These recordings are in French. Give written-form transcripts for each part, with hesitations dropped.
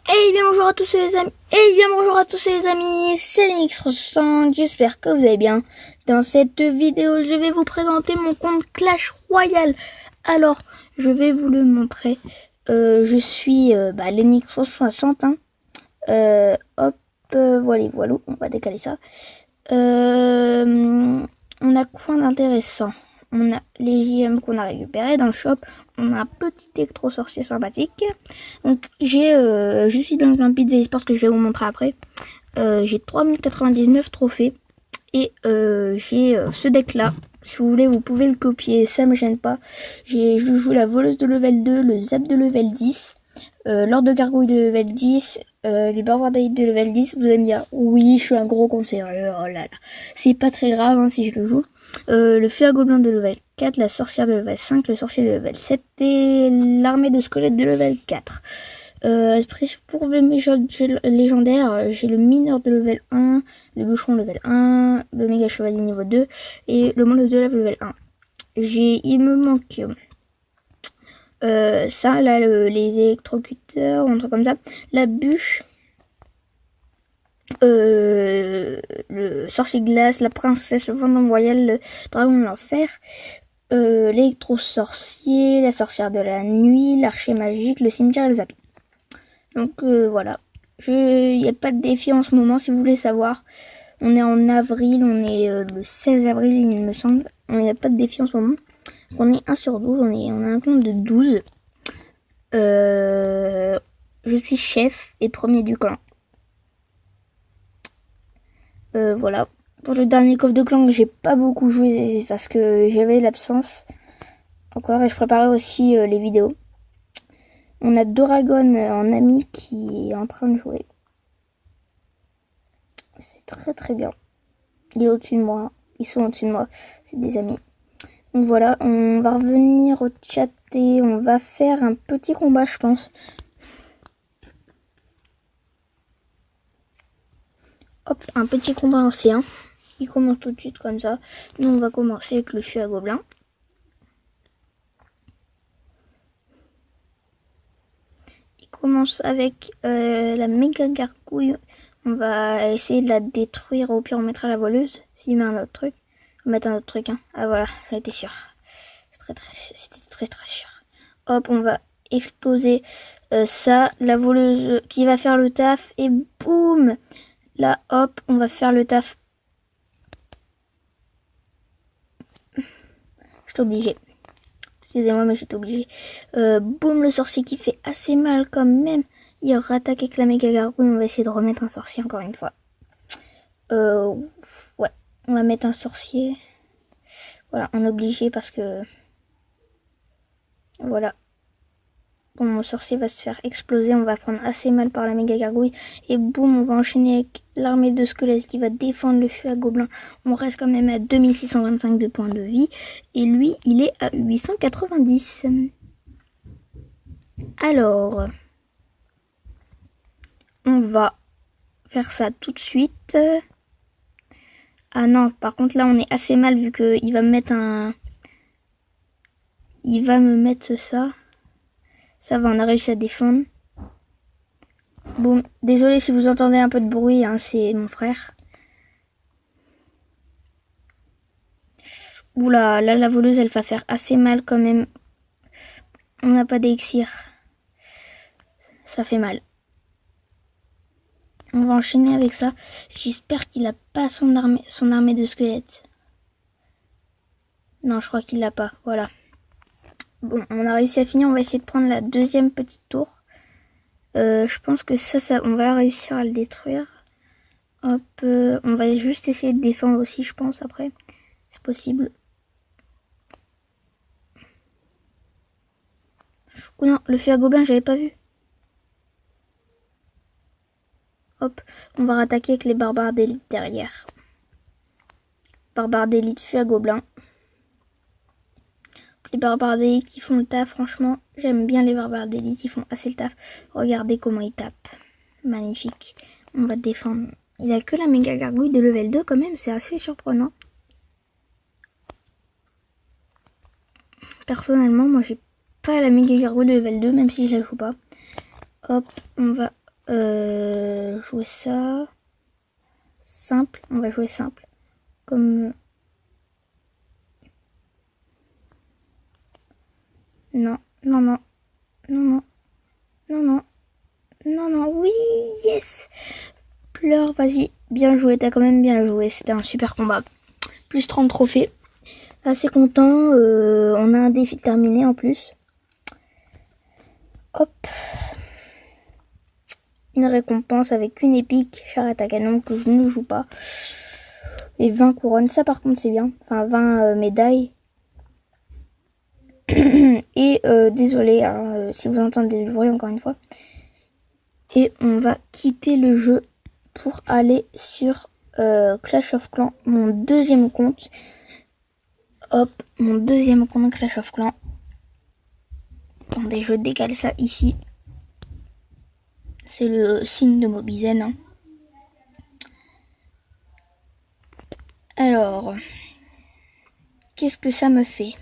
Eh bien bonjour à tous les amis, c'est Linux60, j'espère que vous allez bien. Dans cette vidéo, je vais vous présenter mon compte Clash Royale. Alors, je vais vous le montrer. Je suis Linux60, hein. Voilà, on va décaler ça. On a quoi d'intéressant? On a les JM qu'on a récupérés dans le shop. On a un petit électro-sorcier sympathique. Donc je suis dans un pizza eSport que je vais vous montrer après. J'ai 3099 trophées. Et j'ai ce deck là. Si vous voulez, vous pouvez le copier, ça me gêne pas. Je joue la voleuse de level 2, le zap de level 10, l'ordre de gargouille de level 10, les barbares d'élite de level 10. Vous allez me dire, oui, je suis un gros conseiller. Oh là là. C'est pas très grave hein, si je le joue. Le feu à gobelin de level 4, la sorcière de level 5, le sorcier de level 7 et l'armée de squelettes de level 4. Pour le légendaire, j'ai le mineur de level 1, le bûcheron level 1, le méga chevalier niveau 2 et le monde de level 1. Il me manque ça, là, les électrocuteurs, un truc comme ça, la bûche, le sorcier glace, la princesse, le fantôme royal, le dragon de l'enfer, l'électro-sorcier, la sorcière de la nuit, l'archer magique, le cimetière et le zapping. Donc voilà. Il n'y a pas de défi en ce moment si vous voulez savoir. On est en avril, on est le 16 avril il me semble. Il n'y a pas de défi en ce moment. On est 1 sur 12, on a un compte de 12. Je suis chef et premier du clan. Voilà. Pour le dernier coffre de clan, j'ai pas beaucoup joué parce que j'avais l'absence encore et je préparais aussi les vidéos. On a Doragon en ami qui est en train de jouer. C'est très très bien. Il est au-dessus de moi. Ils sont au-dessus de moi. C'est des amis. Donc voilà, on va revenir au chat et on va faire un petit combat, je pense. Hop, un petit combat ancien. Il commence tout de suite comme ça. Nous, on va commencer avec le chien à gobelin. Il commence avec la méga gargouille. On va essayer de la détruire. Au pire, on mettra la voleuse. S'il met un autre truc. On va mettre un autre truc. Hein. Ah voilà, j'étais sûr. C'était très sûr. Hop, on va exploser ça. La voleuse qui va faire le taf. Et boum! Là, hop, on va faire le taf. J'étais obligée. Excusez-moi, mais j'étais obligée. Boum, le sorcier qui fait assez mal quand même. Il rattaque avec la méga gargouille. On va essayer de remettre un sorcier encore une fois. Ouais, on va mettre un sorcier. Voilà, on est obligé parce que... Voilà. Bon, mon sorcier va se faire exploser. On va prendre assez mal par la méga gargouille. Et boum, on va enchaîner avec l'armée de squelettes qui va défendre le feu à gobelin. On reste quand même à 2625 de points de vie. Et lui, il est à 890. Alors, on va faire ça tout de suite. Ah non, par contre là, on est assez mal vu qu'il va me mettre un... Il va me mettre ça. Ça va, on a réussi à défendre. Bon, désolé si vous entendez un peu de bruit, hein, c'est mon frère. Oula, là la voleuse elle va faire assez mal quand même. On n'a pas d'élixir. Ça fait mal. On va enchaîner avec ça. J'espère qu'il a pas son armée de squelettes. Non, je crois qu'il l'a pas. Voilà. Bon, on a réussi à finir. On va essayer de prendre la deuxième petite tour. Je pense que ça, on va réussir à le détruire. Hop, on va juste essayer de défendre aussi, je pense, après. C'est possible. Oh non, le feu à gobelin, j'avais pas vu. Hop, on va rattaquer avec les barbares d'élite derrière. Barbares d'élite, feu à gobelin. Les barbares d'élite qui font le taf, franchement, j'aime bien les barbares d'élite, ils font assez le taf. Regardez comment ils tapent. Magnifique. On va défendre. Il a que la méga gargouille de level 2 quand même, c'est assez surprenant. Personnellement, moi j'ai pas la méga gargouille de level 2, même si je la joue pas. Hop, on va jouer ça. Simple, on va jouer simple. Comme... Non, non, non, non, non, non, non, non, non, oui, yes. Pleure, vas-y, bien joué, t'as quand même bien joué, c'était un super combat. Plus 30 trophées, assez content, on a un défi terminé en plus. Hop. Une récompense avec une épique charrette à canon que je ne joue pas. Et 20 couronnes, ça par contre c'est bien. Enfin 20 médailles. Et désolé hein, si vous entendez du bruit encore une fois. Et on va quitter le jeu pour aller sur Clash of Clans, mon deuxième compte. Hop, mon deuxième compte Clash of Clans. Attendez, je décale ça ici. C'est le signe de Mobizen. Hein. Alors, qu'est-ce que ça me fait ?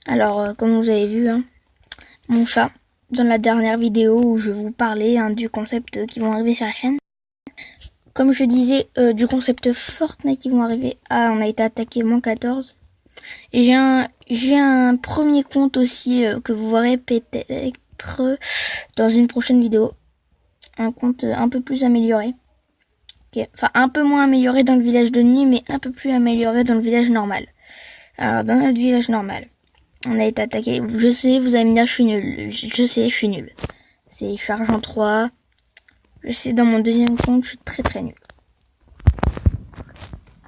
Alors, comme vous avez vu, hein, mon chat, dans la dernière vidéo où je vous parlais hein, du concept qui vont arriver sur la chaîne. Comme je disais, du concept Fortnite qui vont arriver. Ah, on a été attaqué moins 14. Et j'ai un premier compte aussi que vous verrez peut-être dans une prochaine vidéo. Un compte un peu plus amélioré. Okay. Enfin, un peu moins amélioré dans le village de nuit, mais un peu plus amélioré dans le village normal. Alors, dans notre village normal, on a été attaqué. Je sais, vous allez me dire, je suis nul. Je sais, je suis nul. C'est charge en 3. Je sais, dans mon deuxième compte, je suis très très nul.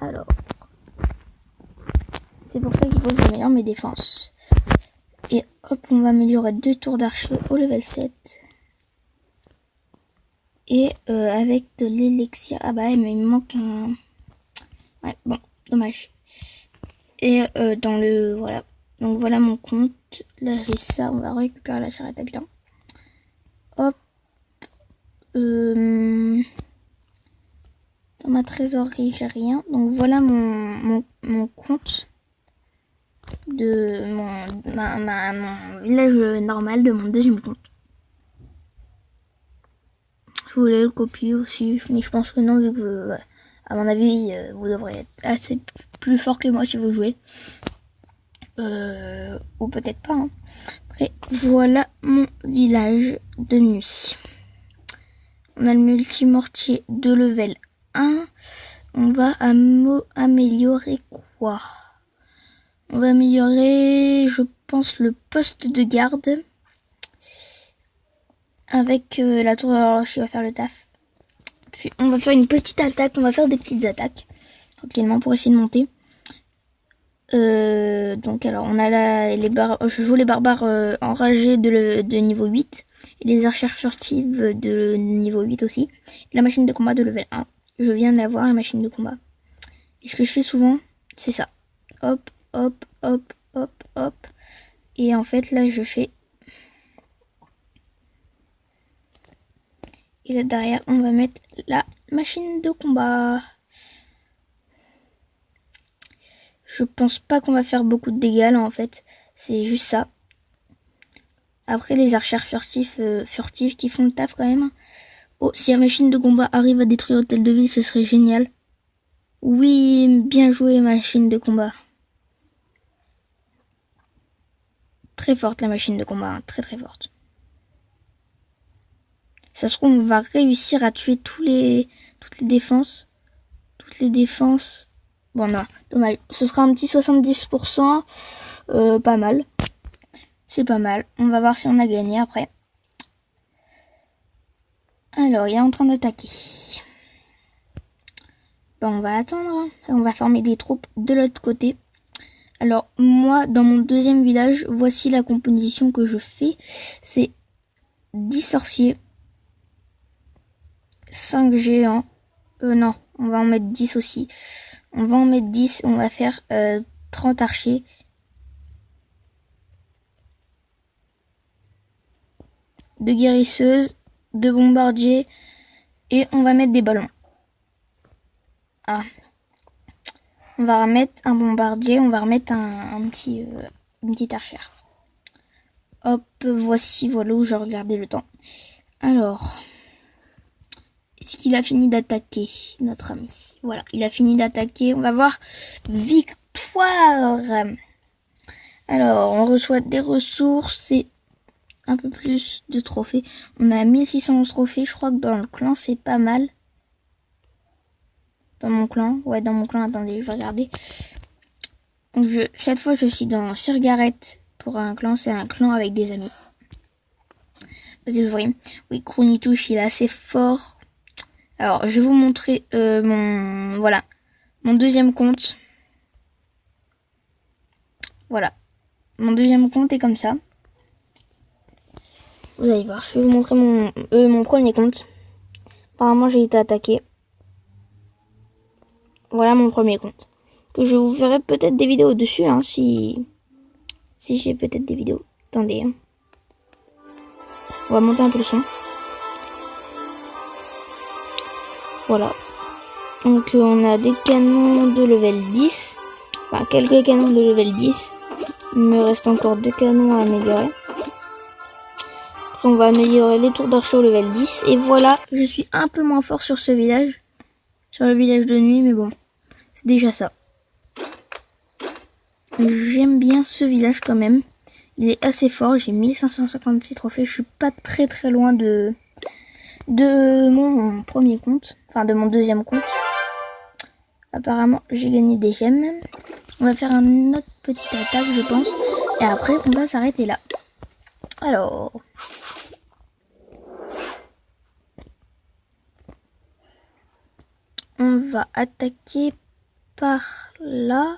Alors, c'est pour ça qu'il faut que j'améliore mes défenses. Et hop, on va améliorer 2 tours d'archer au level 7. Et avec de l'élixir. Ah bah, mais il me manque un... Ouais, bon, dommage. Et dans le... Voilà. Donc voilà mon compte. Là, j'ai ça. On va récupérer la charrette habitant. Hop. Dans ma trésorerie, j'ai rien. Donc voilà mon compte de mon village normal de mon deuxième compte. Je voulais le copier aussi, mais je pense que non, vu que à mon avis, vous devrez être assez plus fort que moi si vous jouez. Ou peut-être pas. Hein. Après, voilà mon village de nuit. On a le multimortier de level 1. On va améliorer quoi ? On va améliorer, je pense, le poste de garde. Avec la tour de l'horloge qui va faire le taf. Puis on va faire une petite attaque. On va faire des petites attaques. Tranquillement pour essayer de monter. Donc alors on a je joue les barbares enragés de niveau 8 et les archères furtives de niveau 8 aussi et la machine de combat de level 1. Je viens d'avoir la machine de combat et ce que je fais souvent c'est ça, hop hop hop hop hop, et en fait là je fais, et là derrière on va mettre la machine de combat. Je pense pas qu'on va faire beaucoup de dégâts là en fait, c'est juste ça. Après les archères furtives qui font le taf quand même. Oh, si la machine de combat arrive à détruire Hôtel de Ville, ce serait génial. Oui, bien joué machine de combat. Très forte la machine de combat, hein, très très forte. Ça se trouve on va réussir à tuer toutes les défenses. Toutes les défenses. Bon non, dommage. Ce sera un petit 70%. Pas mal. C'est pas mal. On va voir si on a gagné après. Alors, il est en train d'attaquer. Bon, on va attendre. On va former des troupes de l'autre côté. Alors, moi, dans mon deuxième village, voici la composition que je fais. C'est 10 sorciers. 5 géants. Non, on va en mettre 10 aussi. On va en mettre 10. On va faire 30 archers. De guérisseuses. De bombardiers. Et on va mettre des ballons. Ah. On va remettre un bombardier, on va remettre une petite archère. Hop, voici, voilà où je regardais le temps. Alors, est-ce qu'il a fini d'attaquer, notre ami? Voilà, il a fini d'attaquer. On va voir victoire. Alors, on reçoit des ressources et un peu plus de trophées. On a 1611 trophées. Je crois que dans le clan, c'est pas mal. Dans mon clan. Ouais, dans mon clan. Attendez, je vais regarder. Cette fois, je suis dans Sirgaret pour un clan. C'est un clan avec des amis. Vas-y, ouvrir. Oui, Kronitouche, il est assez fort. Alors, je vais vous montrer mon deuxième compte. Voilà. Mon deuxième compte est comme ça. Vous allez voir, je vais vous montrer mon premier compte. Apparemment, j'ai été attaqué. Voilà mon premier compte. Que je vous ferai peut-être des vidéos dessus, hein, si j'ai peut-être des vidéos. Attendez. Hein. On va monter un peu le son. Voilà. Donc, on a des canons de level 10. Enfin, quelques canons de level 10. Il me reste encore 2 canons à améliorer. Après, on va améliorer les tours d'archer au level 10. Et voilà, je suis un peu moins fort sur ce village. Sur le village de nuit, mais bon. C'est déjà ça. J'aime bien ce village quand même. Il est assez fort. J'ai 1556 trophées. Je suis pas très très loin de mon premier compte. Enfin, de mon deuxième compte. Apparemment, j'ai gagné des gemmes. On va faire une autre petite attaque, je pense. Et après, on va s'arrêter là. Alors... on va attaquer par là.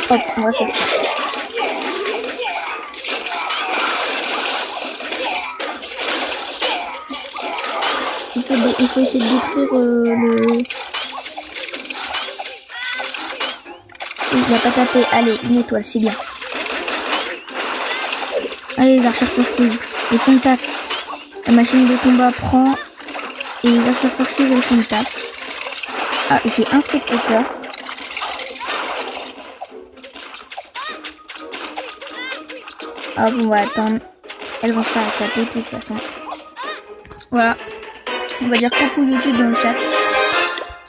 Hop, on va faire ça. Il faut essayer de détruire le... Il n'a pas tapé. Allez, une étoile, c'est bien. Allez, les archères furtives, ils font le taf. La machine de combat prend et les archères furtives, ils font le taf. Ah, j'ai un spectateur. Ah bon, on va attendre. Elles vont se faire éclater de toute façon. Voilà. On va dire coucou YouTube dans le chat.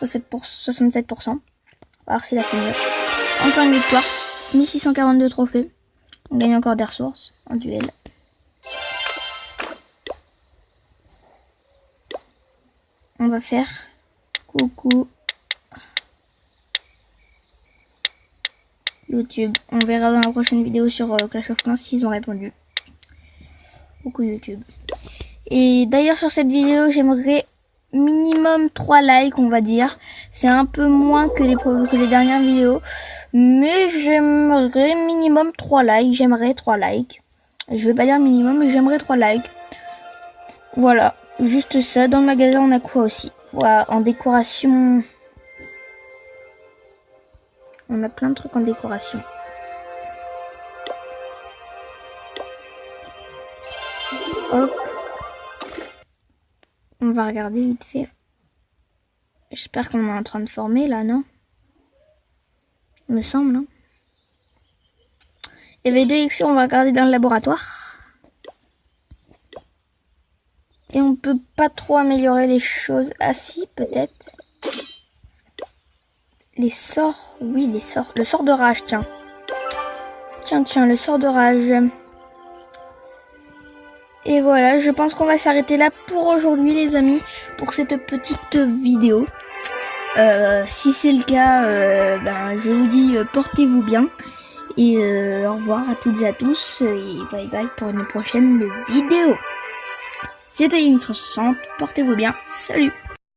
67%. On va voir s'il a fait mieux. Encore une victoire. 1642 trophées. On gagne encore des ressources en duel. On va faire coucou YouTube. On verra dans la prochaine vidéo sur Clash of Clans s'ils ont répondu. Coucou YouTube. Et d'ailleurs sur cette vidéo, j'aimerais minimum 3 likes, on va dire. C'est un peu moins que les dernières vidéos. Mais j'aimerais minimum 3 likes. J'aimerais 3 likes. Je vais pas dire minimum, mais j'aimerais 3 likes. Voilà. Juste ça. Dans le magasin, on a quoi aussi? Voilà, en décoration. On a plein de trucs en décoration. Hop. On va regarder vite fait. J'espère qu'on est en train de former là, non? Il me semble, non? Il y avait 2 élections, on va regarder dans le laboratoire. Et on peut pas trop améliorer les choses. Ah si, peut-être. Les sorts, oui, les sorts. Le sort de rage, tiens. Tiens, le sort de rage. Et voilà, je pense qu'on va s'arrêter là pour aujourd'hui, les amis, pour cette petite vidéo. Si c'est le cas, je vous dis portez-vous bien. Et au revoir à toutes et à tous. Et bye bye pour une prochaine vidéo. C'était Unix60, portez-vous bien. Salut!